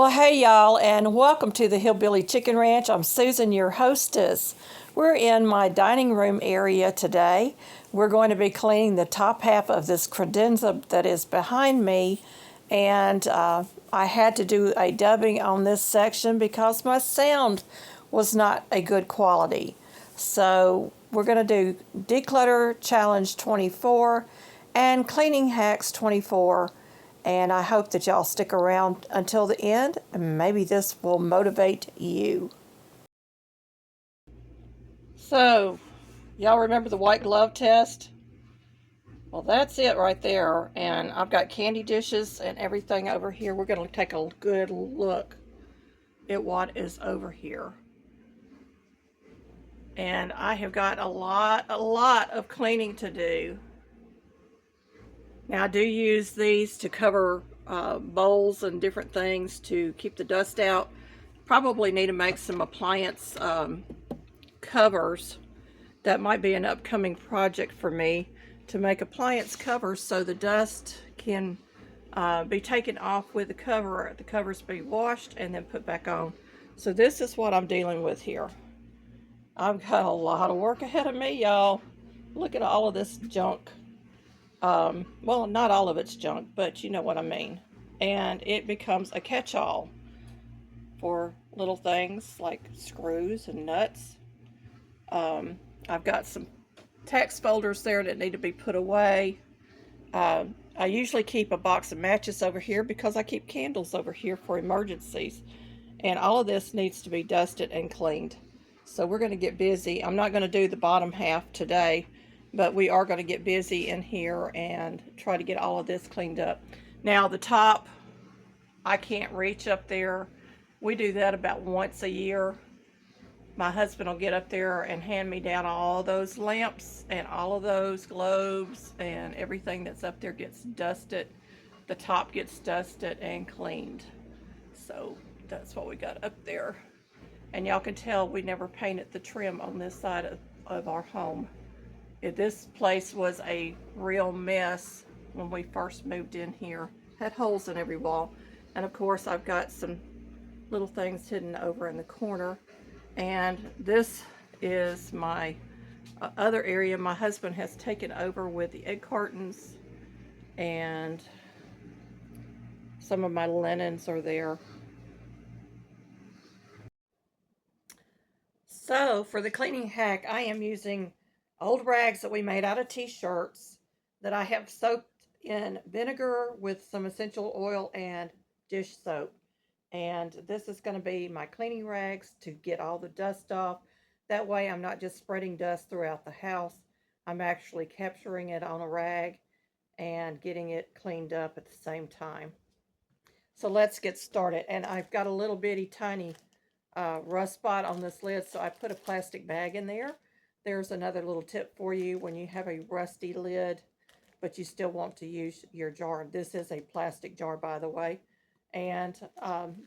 Well, hey y'all, and welcome to the Hillbilly Chicken Ranch. I'm Susan, your hostess. We're in my dining room area today. We're going to be cleaning the top half of this credenza that is behind me, and I had to do a dubbing on this section because my sound was not a good quality. So we're going to do Declutter Challenge 24 and Cleaning Hacks 24. And I hope that y'all stick around until the end, and maybe this will motivate you. So, y'all remember the white glove test? Well, that's it right there. And I've got candy dishes and everything over here. We're going to take a good look at what is over here. And I have got a lot of cleaning to do. Now, I do use these to cover bowls and different things to keep the dust out. Probably need to make some appliance covers. That might be an upcoming project for me, to make appliance covers so the dust can be taken off with the cover. The covers be washed and then put back on. So this is what I'm dealing with here. I've got a lot of work ahead of me, y'all. Look at all of this junk. Well, not all of it's junk, but you know what I mean. And it becomes a catch-all for little things like screws and nuts. I've got some text folders there that need to be put away. I usually keep a box of matches over here because I keep candles over here for emergencies. And all of this needs to be dusted and cleaned. So we're going to get busy. I'm not going to do the bottom half today, but we are going to get busy in here and try to get all of this cleaned up. Now the top, I can't reach up there. We do that about once a year. My husband will get up there and hand me down all those lamps, and all of those globes and everything that's up there gets dusted. The top gets dusted and cleaned. So that's what we got up there. And y'all can tell we never painted the trim on this side of our home. This place was a real mess when we first moved in here. Had holes in every wall. And of course I've got some little things hidden over in the corner. And this is my other area my husband has taken over with the egg cartons, and some of my linens are there. So for the cleaning hack, I am using old rags that we made out of t-shirts that I have soaked in vinegar with some essential oil and dish soap. And this is going to be my cleaning rags to get all the dust off. That way I'm not just spreading dust throughout the house. I'm actually capturing it on a rag and getting it cleaned up at the same time. So let's get started. And I've got a little bitty tiny rust spot on this lid, so I put a plastic bag in there. There's another little tip for you when you have a rusty lid, but you still want to use your jar. This is a plastic jar, by the way. And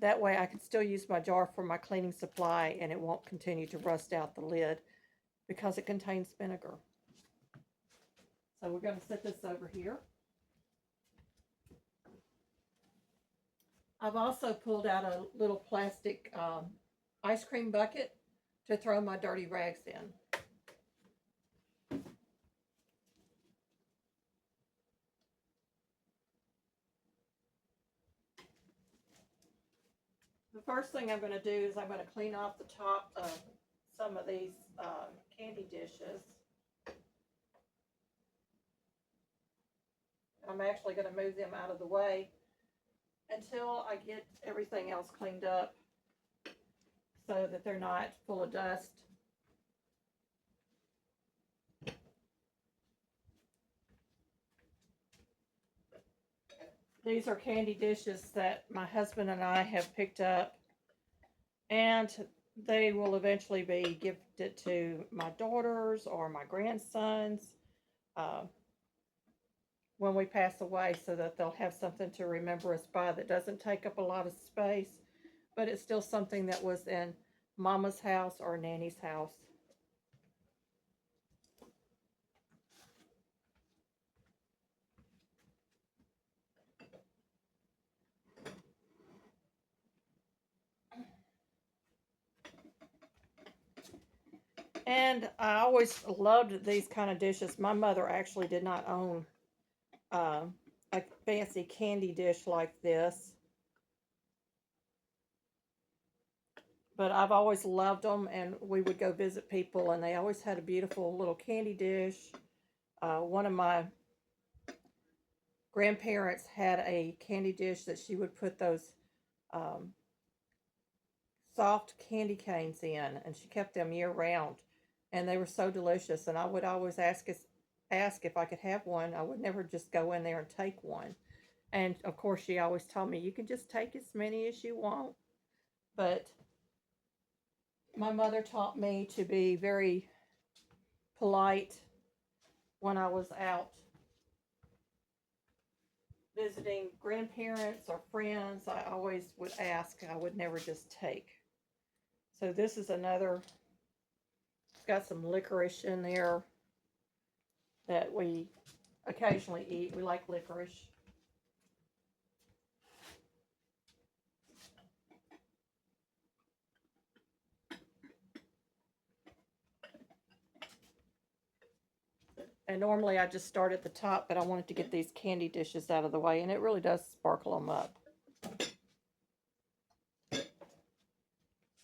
that way I can still use my jar for my cleaning supply, and it won't continue to rust out the lid because it contains vinegar. So we're going to set this over here. I've also pulled out a little plastic ice cream bucket to throw my dirty rags in. The first thing I'm going to do is I'm going to clean off the top of some of these candy dishes. I'm actually going to move them out of the way until I get everything else cleaned up so that they're not full of dust. These are candy dishes that my husband and I have picked up, and they will eventually be gifted to my daughters or my grandsons when we pass away, so that they'll have something to remember us by that doesn't take up a lot of space, but it's still something that was in Mama's house or Nanny's house. And I always loved these kind of dishes. My mother actually did not own uh, a fancy candy dish like this, but I've always loved them. And we would go visit people, and they always had a beautiful little candy dish. One of my grandparents had a candy dish that she would put those um, soft candy canes in, and she kept them year round, and they were so delicious. And I would always ask if I could have one. I would never just go in there and take one. And of course, she always told me you can just take as many as you want. But my mother taught me to be very polite when I was out visiting grandparents or friends. I always would ask. I would never just take. So this is another. It's got some licorice in there that we occasionally eat. We like licorice. And normally I just start at the top, but I wanted to get these candy dishes out of the way, and it really does sparkle them up.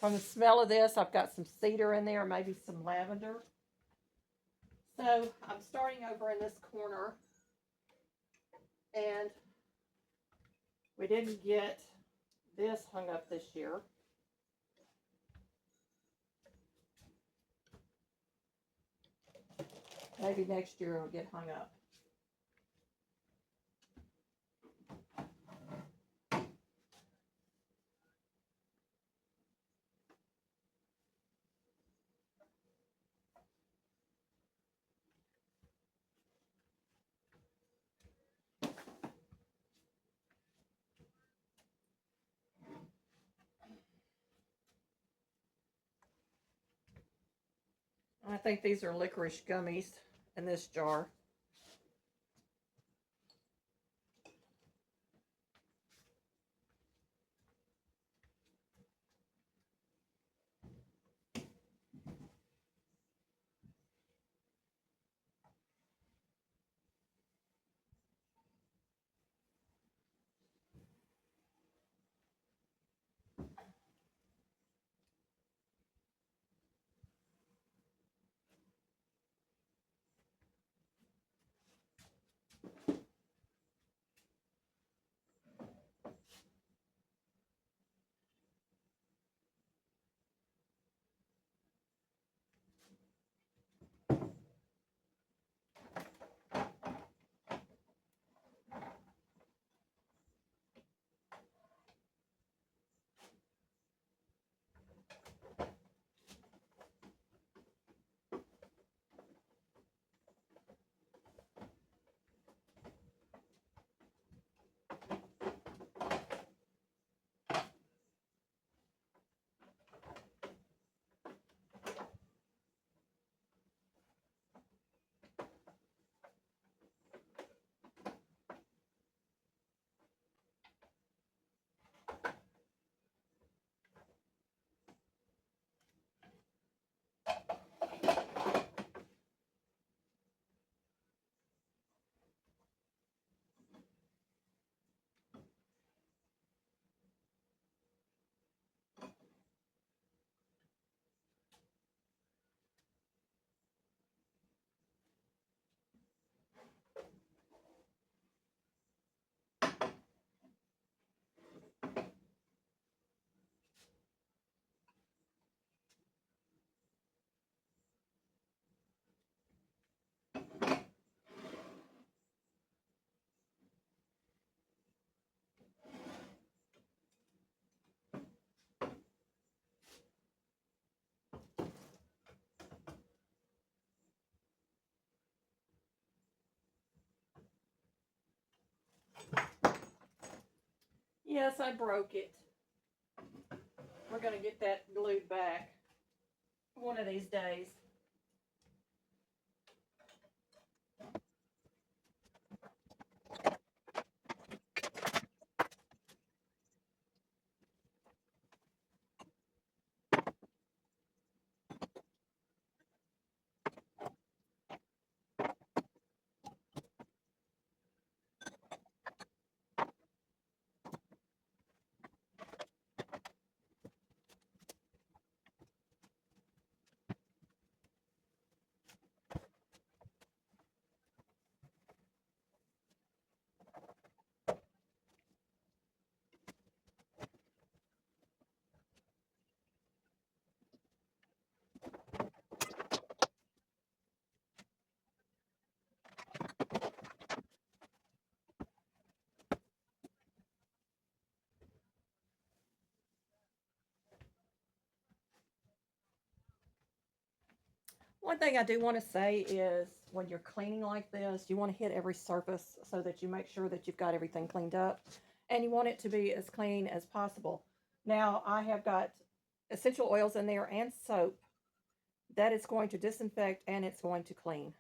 From the smell of this, I've got some cedar in there, maybe some lavender. So I'm starting over in this corner, and we didn't get this hung up this year. Maybe next year it'll get hung up. I think these are licorice gummies in this jar. Yes, I broke it. We're going to get that glued back one of these days. One thing I do want to say is when you're cleaning like this, you want to hit every surface so that you make sure that you've got everything cleaned up, and you want it to be as clean as possible. Now, I have got essential oils in there and soap that is going to disinfect and it's going to clean.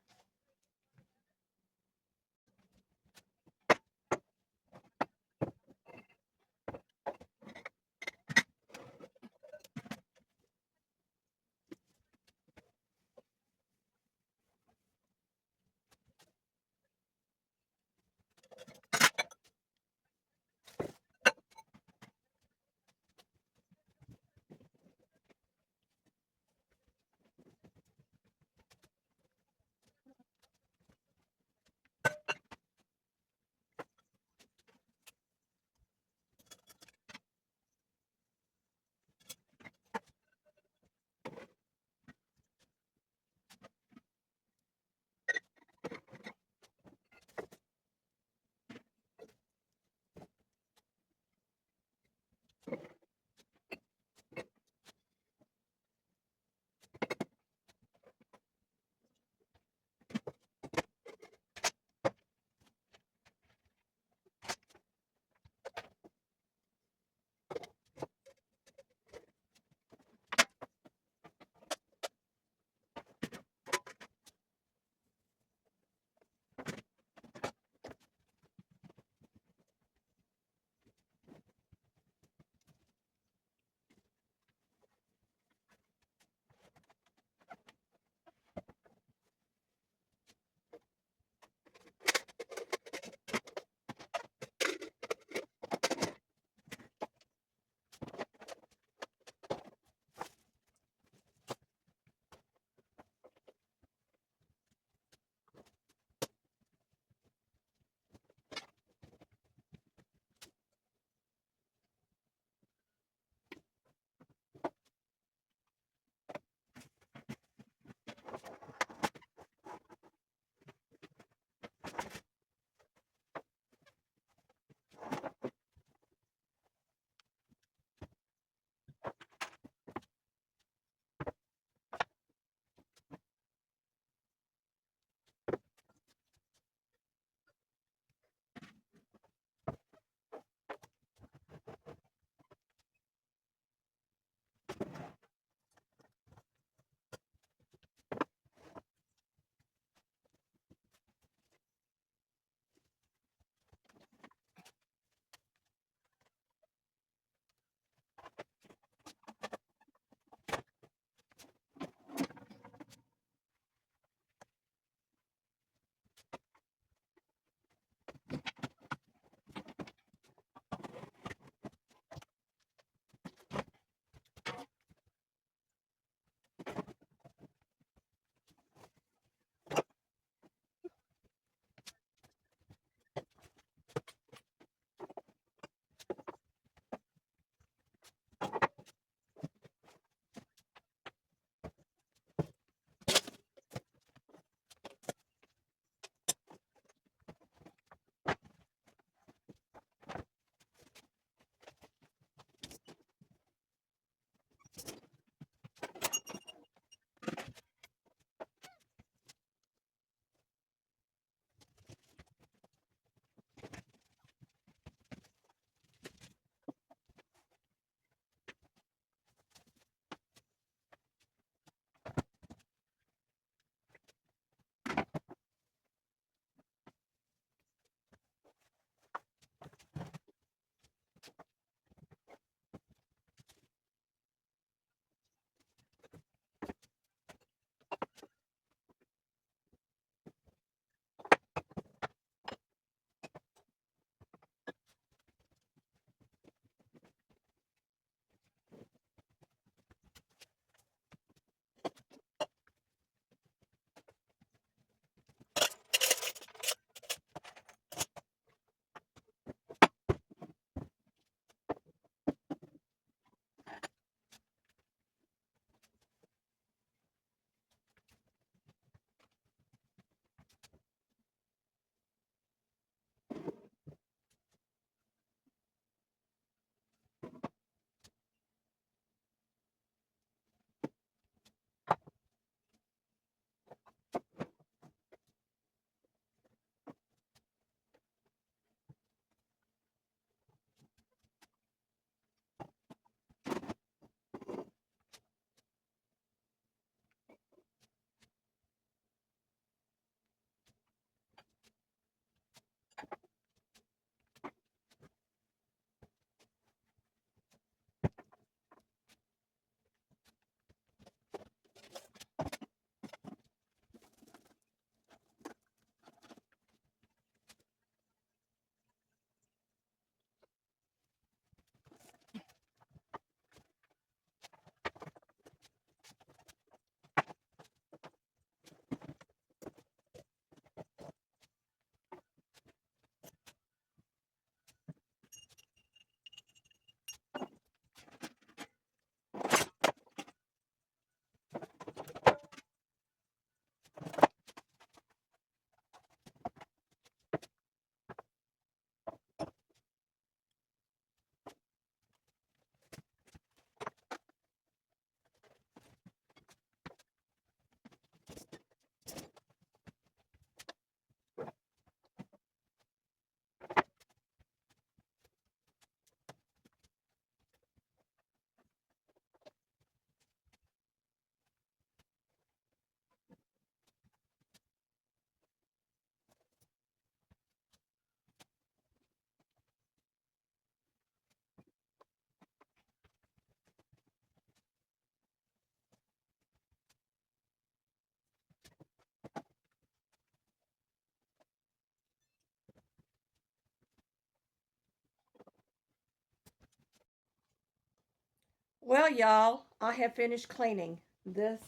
Well, y'all, I have finished cleaning this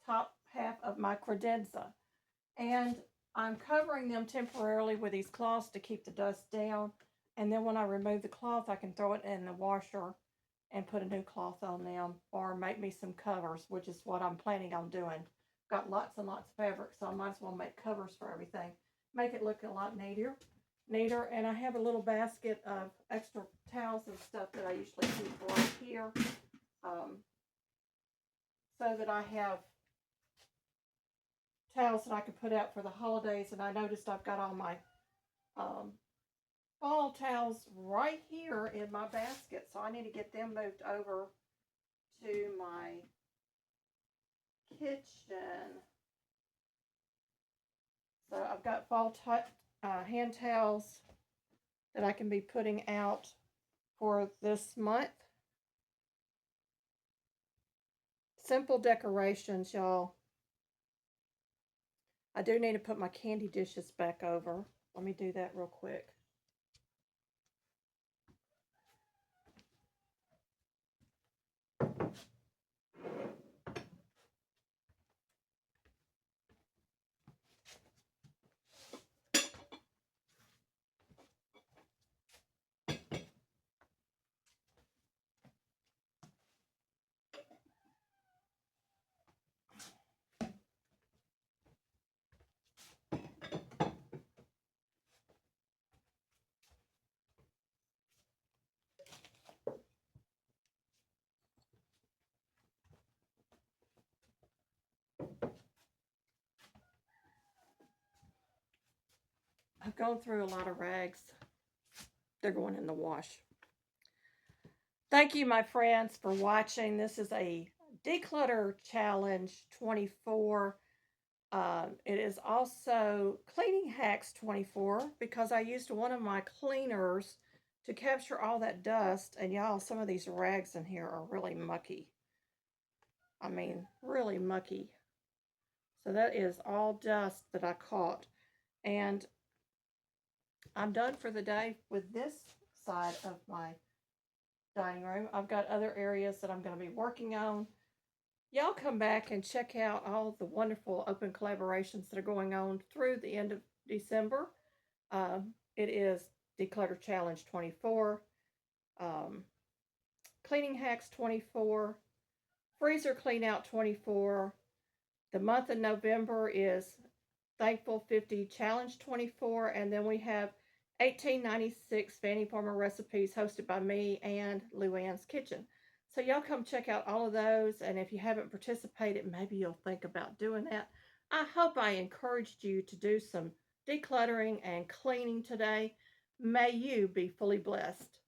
top half of my credenza, and I'm covering them temporarily with these cloths to keep the dust down, and then when I remove the cloth I can throw it in the washer and put a new cloth on them, or make me some covers, which is what I'm planning on doing. Got lots and lots of fabric, so I might as well make covers for everything, make it look a lot neater. And I have a little basket of extra towels and stuff that I usually keep right here, um, so that I have towels that I can put out for the holidays. And I noticed I've got all my um, fall towels right here in my basket, so I need to get them moved over to my kitchen. So I've got fall hand towels that I can be putting out for this month. Simple decorations, y'all. I do need to put my candy dishes back over. Let me do that real quick. I've gone through a lot of rags. They're going in the wash. Thank you, my friends, for watching. This is a Declutter Challenge 24. It is also Cleaning Hacks 24, because I used one of my cleaners to capture all that dust. And y'all, some of these rags in here are really mucky. I mean, really mucky. So that is all dust that I caught. And I'm done for the day with this side of my dining room. I've got other areas that I'm going to be working on. Y'all come back and check out all the wonderful open collaborations that are going on through the end of December. It is Declutter Challenge 24, Cleaning Hacks 24, Freezer Clean Out 24. The month of November is Thankful 50 Challenge 24, and then we have 1896 Fannie Farmer Recipes, hosted by me and Luann's Kitchen. So y'all come check out all of those, and if you haven't participated, maybe you'll think about doing that. I hope I encouraged you to do some decluttering and cleaning today. May you be fully blessed.